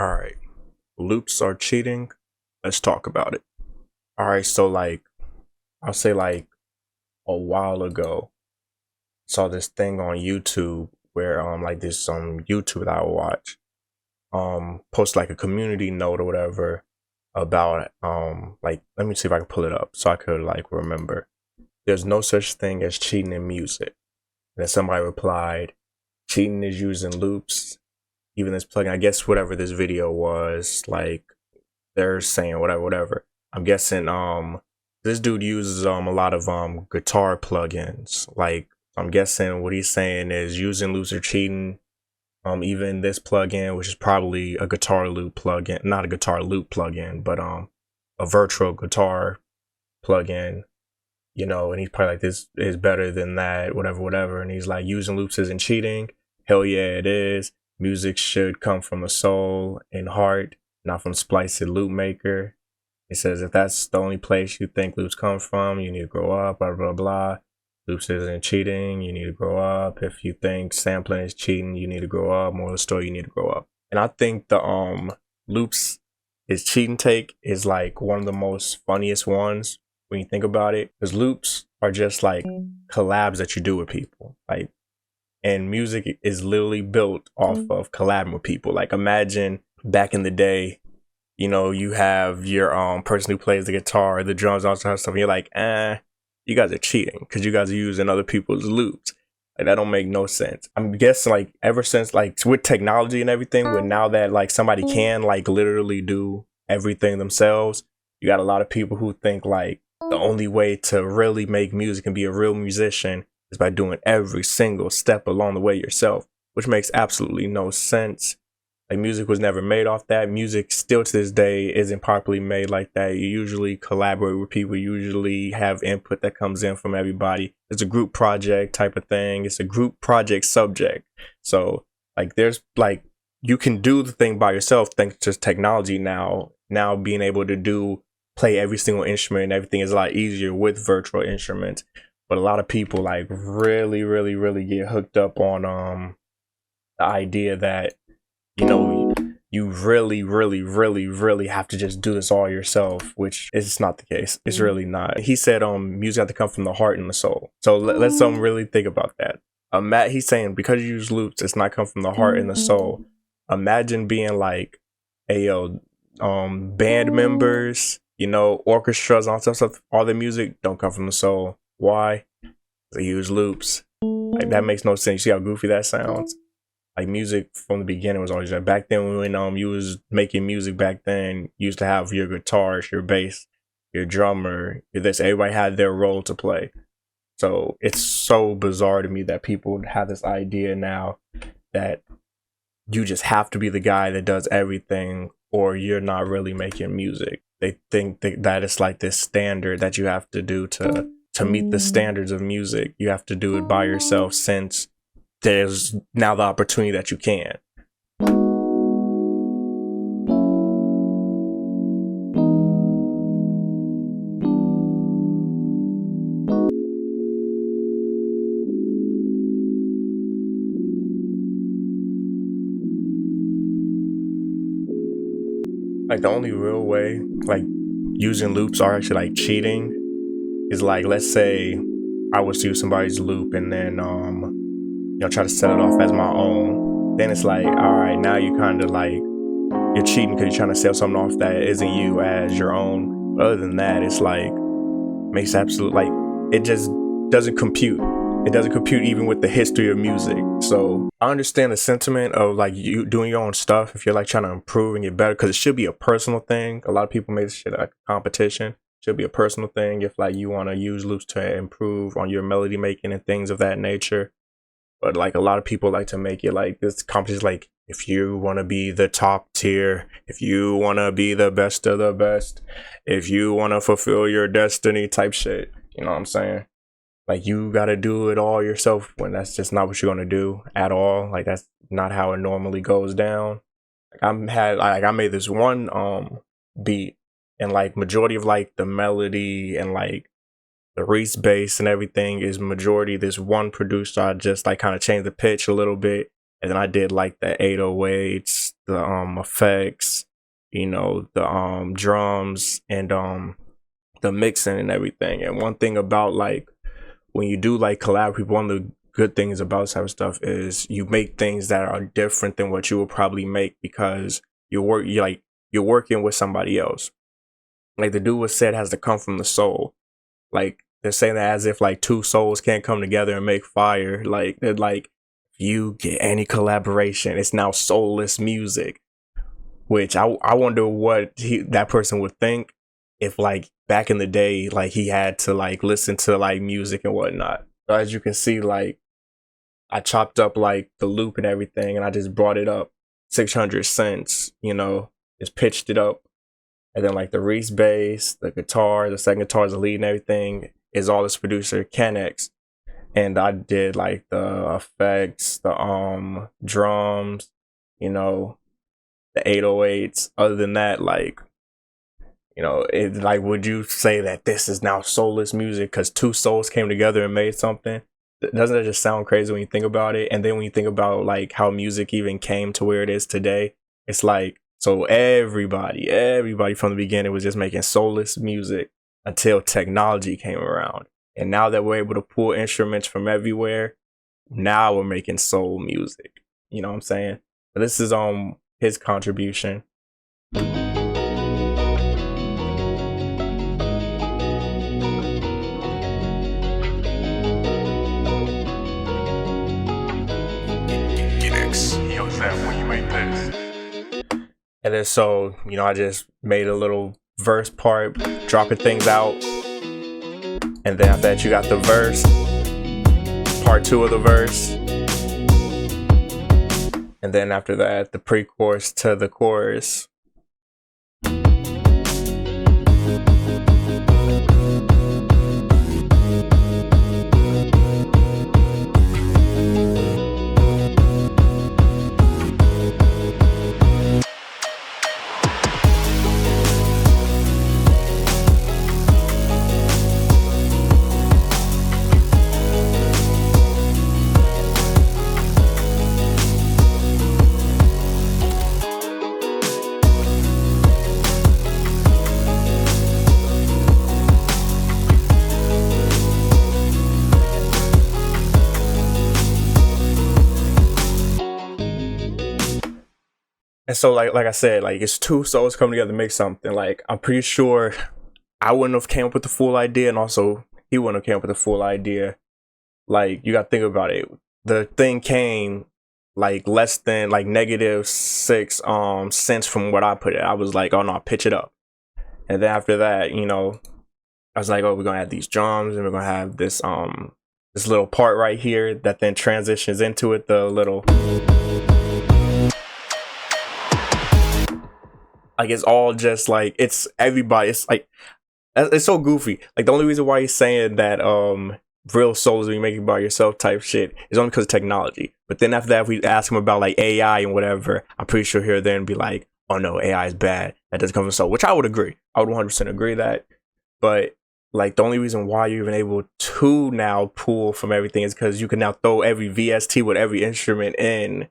All right, loops are cheating. Let's talk about it. All right, so I'll say a while ago, saw this thing on YouTube where like this YouTube that I watch post like a community note or whatever about like let me see if I can pull it up so I could like remember. There's no such thing as cheating in music. And then somebody replied, cheating is using loops. Even this plugin, I guess whatever this video was, like they're saying whatever. I'm guessing this dude uses a lot of guitar plugins. Like I'm guessing what he's saying is using loops are cheating. Even this plugin, which is probably a guitar loop plugin, not a guitar loop plugin, but a virtual guitar plugin, and he's probably like, this is better than that, whatever. And he's like, using loops isn't cheating. Hell yeah, it is. Music should come from the soul and heart, not from Spliced Loop Maker. He says, if that's the only place you think loops come from, you need to grow up, blah, blah, blah. Loops isn't cheating, you need to grow up. If you think sampling is cheating, you need to grow up. Moral of the story, you need to grow up. And I think the loops is cheating take is like one of the most funniest ones when you think about it. Because loops are just like collabs that you do with people. Like, and music is literally built off of collabing with people. Like imagine back in the day, you have your person who plays the guitar, the drums, all that stuff, and you're like, you guys are cheating because you guys are using other people's loops. Like that don't make no sense. I'm guessing like ever since like with technology and everything, with now that like somebody can like literally do everything themselves, you got a lot of people who think like the only way to really make music and be a real musician is by doing every single step along the way yourself, which makes absolutely no sense. Like music was never made off that. Music still to this day isn't properly made like that. You usually collaborate with people. You usually have input that comes in from everybody. It's a group project type of thing. It's a group project subject. So like there's like you can do the thing by yourself thanks to technology now. Now being able to play every single instrument and everything is a lot easier with virtual instruments. But a lot of people like really, really, really get hooked up on the idea that you really, really, really, really have to just do this all yourself, which is not the case. It's really not. He said music has to come from the heart and the soul. So let's really think about that. Matt, he's saying because you use loops, it's not come from the heart and the soul. Imagine being like, hey yo, band members, orchestras, all stuff, all the music don't come from the soul. Why? They use loops. Like that makes no sense. You see how goofy that sounds? Like music from the beginning was always like back then when you was making music back then, you used to have your guitarist, your bass, your drummer, everybody had their role to play. So it's so bizarre to me that people have this idea now that you just have to be the guy that does everything or you're not really making music. They think that it's like this standard that you have to do to meet the standards of music. You have to do it by yourself since there's now the opportunity that you can. Like the only real way like using loops are actually like cheating is like, let's say I was to use somebody's loop and then try to set it off as my own. Then it's like, all right, now you kind of like you're cheating because you're trying to sell something off that isn't you as your own. But other than that, it's like makes absolute like it just doesn't compute. It doesn't compute even with the history of music. So I understand the sentiment of like you doing your own stuff if you're like trying to improve and get better, because it should be a personal thing. A lot of people make this shit a competition. Should be a personal thing if like you want to use loops to improve on your melody making and things of that nature. But like a lot of people like to make it like this competition, like if you want to be the top tier, if you want to be the best of the best, if you want to fulfill your destiny type shit. You know what I'm saying? Like you got to do it all yourself when that's just not what you're going to do at all. Like that's not how it normally goes down. Like I made this one beat and like majority of like the melody and like the Reese bass and everything is majority this one producer. I just like kind of changed the pitch a little bit, and then I did like the 808s, the effects, the drums and the mixing and everything. And one thing about like when you do like collab people, one of the good things about this type of stuff is you make things that are different than what you would probably make because you're working with somebody else. Like the dude was said has to come from the soul. Like they're saying that as if like two souls can't come together and make fire. Like they're like, if you get any collaboration, it's now soulless music. Which I wonder what that person would think if like back in the day, like he had to like listen to like music and whatnot. So as you can see, like I chopped up like the loop and everything, and I just brought it up 600 cents. Just pitched it up, and then like the Reese bass, the guitar, the second guitar, the lead, and everything is all this producer Kennex, and I did like the effects, the drums, the 808s. Other than that, like it like, would you say that this is now soulless music because two souls came together and made something? Doesn't that just sound crazy when you think about it? And then when you think about like how music even came to where it is today, it's like, so everybody from the beginning was just making soulless music until technology came around. And now that we're able to pull instruments from everywhere, now we're making soul music. You know what I'm saying? But this is his contribution. And then so, I just made a little verse part, dropping things out. And then after that, you got the verse, part 2 of the verse. And then after that, the pre-chorus to the chorus. And so like I said, like it's two souls coming together to make something. Like I'm pretty sure I wouldn't have came up with the full idea, and also he wouldn't have came up with the full idea. Like you got to think about it. The thing came like less than like -6 cents from what I put it. I was like, oh no, pitch it up. And then after that, I was like, oh, we're gonna add these drums and we're gonna have this this little part right here that then transitions into it, the little, like it's all just like, it's everybody, it's like, it's so goofy. Like the only reason why he's saying that real souls when you make it by yourself type shit is only because of technology. But then after that, if we ask him about like AI and whatever, I'm pretty sure he'll then be like, oh no, AI is bad, that doesn't come from soul, which I would agree. I would 100% agree that. But like the only reason why you're even able to now pull from everything is because you can now throw every VST with every instrument in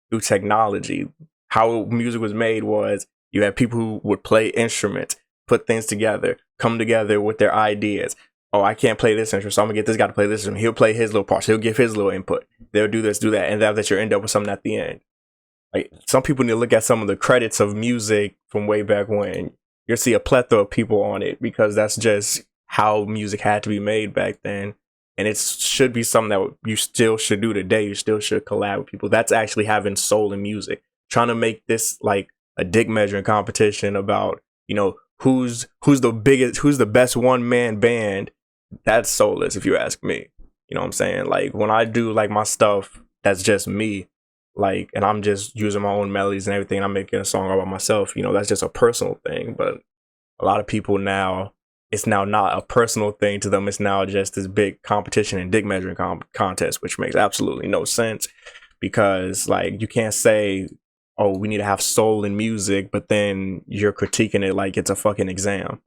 through technology. How music was made was you had people who would play instruments, put things together, come together with their ideas. Oh, I can't play this instrument, so I'm gonna get this guy to play this instrument. He'll play his little parts. He'll give his little input. They'll do this, do that, and that you'll end up with something at the end. Like some people need to look at some of the credits of music from way back when. You'll see a plethora of people on it because that's just how music had to be made back then. And it should be something that you still should do today. You still should collab with people. That's actually having soul in music. Trying to make this like a dick measuring competition about, who's the biggest, who's the best one man band. That's soulless if you ask me. You know what I'm saying? Like when I do like my stuff, that's just me. Like, and I'm just using my own melodies and everything. And I'm making a song about myself. That's just a personal thing. But a lot of people now, it's now not a personal thing to them. It's now just this big competition and dick measuring contest, which makes absolutely no sense because like you can't say, oh, we need to have soul in music, but then you're critiquing it like it's a fucking exam.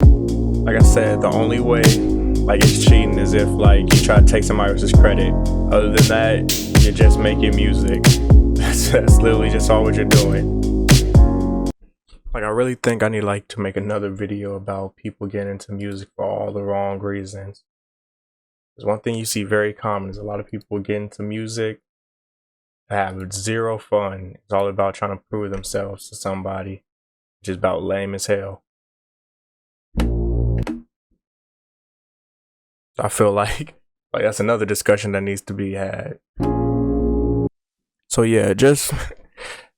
Like I said, the only way like it's cheating is if like you try to take somebody else's credit. Other than that, you're just making music. That's literally just all what you're doing. Like, I really think I need like to make another video about people getting into music for all the wrong reasons. There's one thing you see very common is a lot of people get into music to have zero fun. It's all about trying to prove themselves to somebody, which is about lame as hell. I feel like that's another discussion that needs to be had. So yeah, just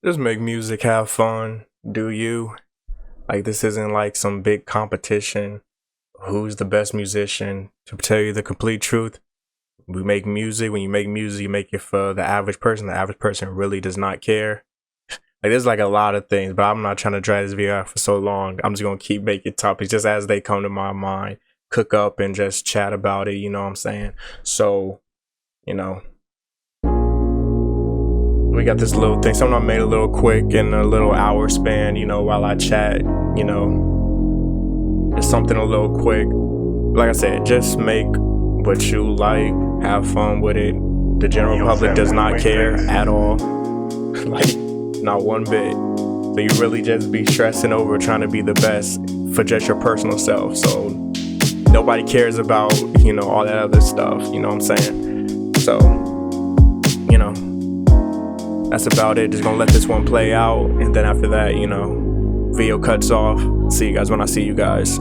make music, have fun, do you. Like, this isn't like some big competition. Who's the best musician? To tell you the complete truth, we make music. When you make music, you make it for the average person. The average person really does not care. Like, there's like a lot of things, but I'm not trying to drag this video out for so long. I'm just gonna keep making topics just as they come to my mind, cook up and just chat about it, you know what I'm saying? So, you know, we got this little thing. Something I made a little quick in a little hour span, you know, while I chat, you know, just something a little quick. Like I said, just make what you like, have fun with it. The general public does not care at all. Like, not one bit. So you really just be stressing over trying to be the best for just your personal self. So nobody cares about, you know, all that other stuff, you know what I'm saying? So, you know, that's about it. Just gonna let this one play out, and then after that, you know, video cuts off. See you guys when I see you guys.